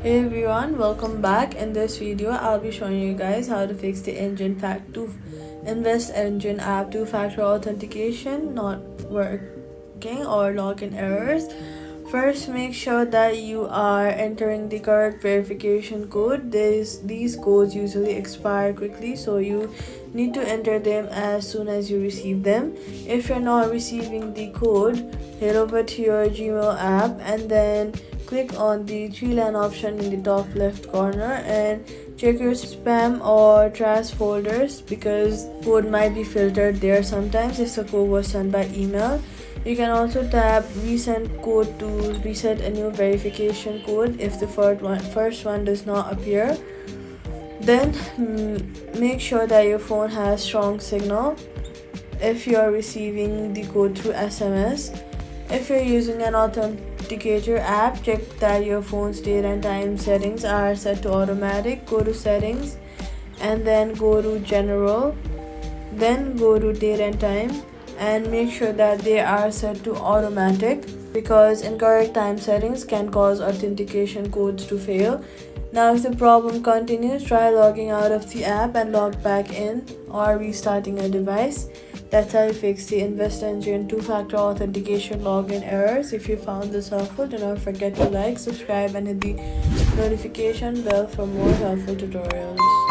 Hey everyone, welcome back. In this video I'll be showing you guys how to fix the InvestEngine app two-factor authentication not working or login errors. First, make sure that you are entering the correct verification code. These codes usually expire quickly, so you need to enter them as soon as you receive them. If you're not receiving the code, head over to your Gmail app and then click on the three-line option in the top left corner and check your spam or trash folders because code might be filtered there sometimes if the code was sent by email. You can also tap Resend code to reset a new verification code if the first one does not appear. Then make sure that your phone has strong signal if you are receiving the code through SMS. If you're using an authenticator app, check that your phone's date and time settings are set to automatic. Go to settings and then go to general, then go to date and time and make sure that they are set to automatic because incorrect time settings can cause authentication codes to fail. Now if the problem continues, try logging out of the app and log back in or restarting a device. That's how you fix the InvestEngine two-factor authentication login errors. If you found this helpful, do not forget to like, subscribe and hit the notification bell for more helpful tutorials.